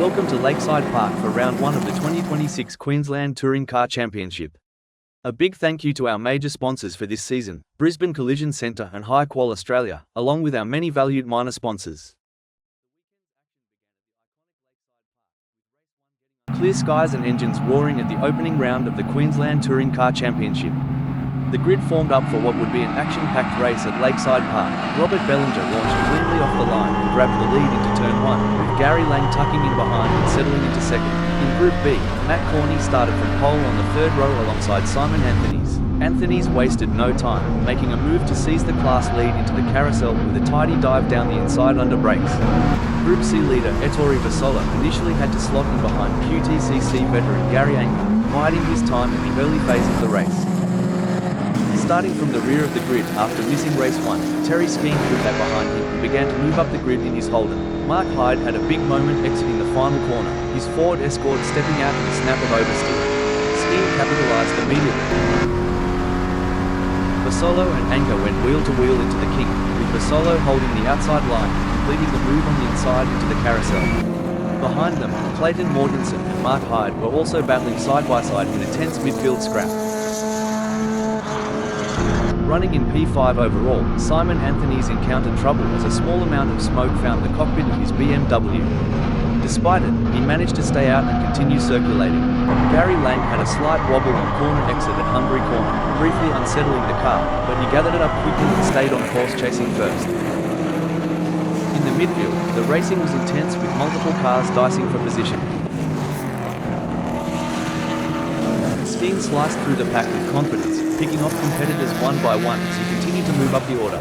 Welcome to Lakeside Park for round 1 of the 2026 Queensland Touring Car Championship. A big thank you to our major sponsors for this season, Brisbane Collision Centre and High Qual Australia, along with our many valued minor sponsors. Clear skies and engines roaring at the opening round of the Queensland Touring Car Championship. The grid formed up for what would be an action-packed race at Lakeside Park. Robert Bellinger launched cleanly off the line and grabbed the lead into turn 1, with Gary Lang tucking in behind and settling into second. In Group B, Matt Corney started from pole on the third row alongside Simon Anthonys. Anthonys wasted no time, making a move to seize the class lead into the carousel with a tidy dive down the inside under brakes. Group C leader Ettore Vasolo initially had to slot in behind QTCC veteran Gary Anger, biding his time in the early phase of the race. Starting from the rear of the grid after missing race 1, Terry Skeen put that behind him and began to move up the grid in his Holden. Mark Hyde had a big moment exiting the final corner, his Ford Escort stepping out in a snap of oversteer. Skeen capitalised immediately. Vasolo and Anger went wheel to wheel into the King, with Vasolo holding the outside line, completing the move on the inside into the carousel. Behind them, Clayton Mortensen and Mark Hyde were also battling side by side in a tense midfield scrap. Running in P5 overall, Simon Anthonys encountered trouble as a small amount of smoke found the cockpit of his BMW. Despite it, he managed to stay out and continue circulating. Gary Lang had a slight wobble on corner exit at Hungary Corner, briefly unsettling the car, but he gathered it up quickly and stayed on course chasing first. In the midfield, the racing was intense with multiple cars dicing for position. Skeen sliced through the pack with confidence, picking off competitors one by one as he continued to move up the order.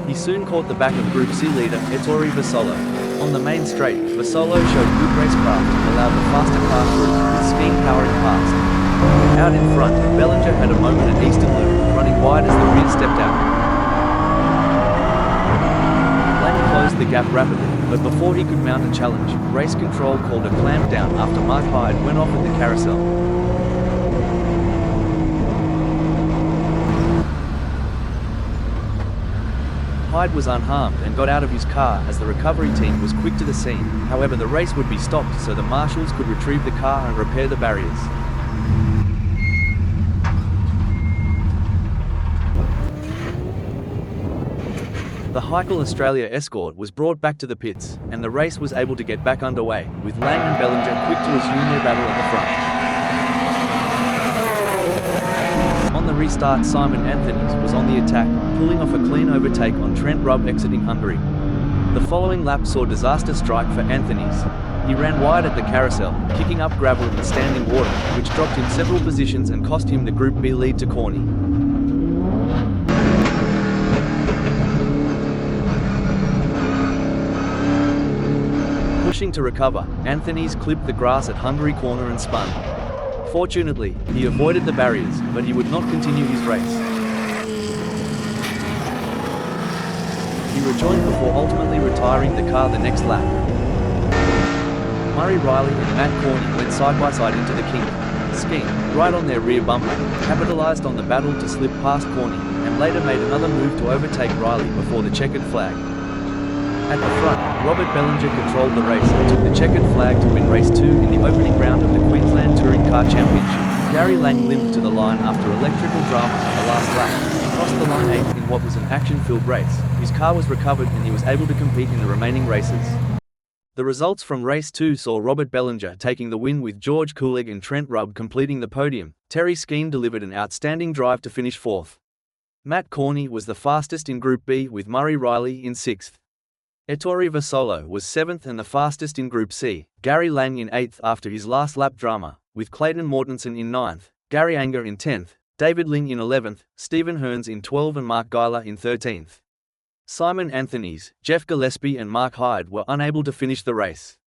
He soon caught the back of Group C leader Ettore Vasolo. On the main straight, Vasolo showed good racecraft and allowed the faster car through, with Skeen powering past. Out in front, Bellinger had a moment at Eastern Loop, running wide as the rear stepped out. Closed the gap rapidly, but before he could mount a challenge, race control called a clamp down after Mark Hyde went off at the carousel. Hyde was unharmed and got out of his car as the recovery team was quick to the scene. However, the race would be stopped so the marshals could retrieve the car and repair the barriers. The High Qual Australia Escort was brought back to the pits, and the race was able to get back underway, with Lang and Bellinger quick to resume their battle at the front. On the restart, Simon Anthonys was on the attack, pulling off a clean overtake on Trent Rubb exiting Hungary. The following lap saw disaster strike for Anthonys. He ran wide at the carousel, kicking up gravel in standing water, which dropped him several positions and cost him the Group B lead to Corney. Pushing to recover, Anthonys clipped the grass at Hungary Corner and spun. Fortunately, he avoided the barriers, but he would not continue his race. He rejoined before ultimately retiring the car the next lap. Murray Riley and Matt Corney went side by side into the King. Skeen, right on their rear bumper, capitalised on the battle to slip past Corney, and later made another move to overtake Riley before the checkered flag. At the front, Robert Bellinger controlled the race and took the checkered flag to win race 2 in the opening round of the Queensland Touring Car Championship. Gary Lang limped to the line after electrical drama on the last lap. He crossed the line 8th in what was an action-filled race. His car was recovered and he was able to compete in the remaining races. The results from race 2 saw Robert Bellinger taking the win with George Kulig and Trent Rubb completing the podium. Terry Skeen delivered an outstanding drive to finish 4th. Matt Corney was the fastest in Group B with Murray Riley in 6th. Ettore Vasolo was 7th and the fastest in Group C, Gary Lang in 8th after his last lap drama, with Clayton Mortensen in 9th, Gary Anger in 10th, David Ling in 11th, Stephen Hearns in 12th and Mark Geiler in 13th. Simon Anthonys, Jeff Gillespie and Mark Hyde were unable to finish the race.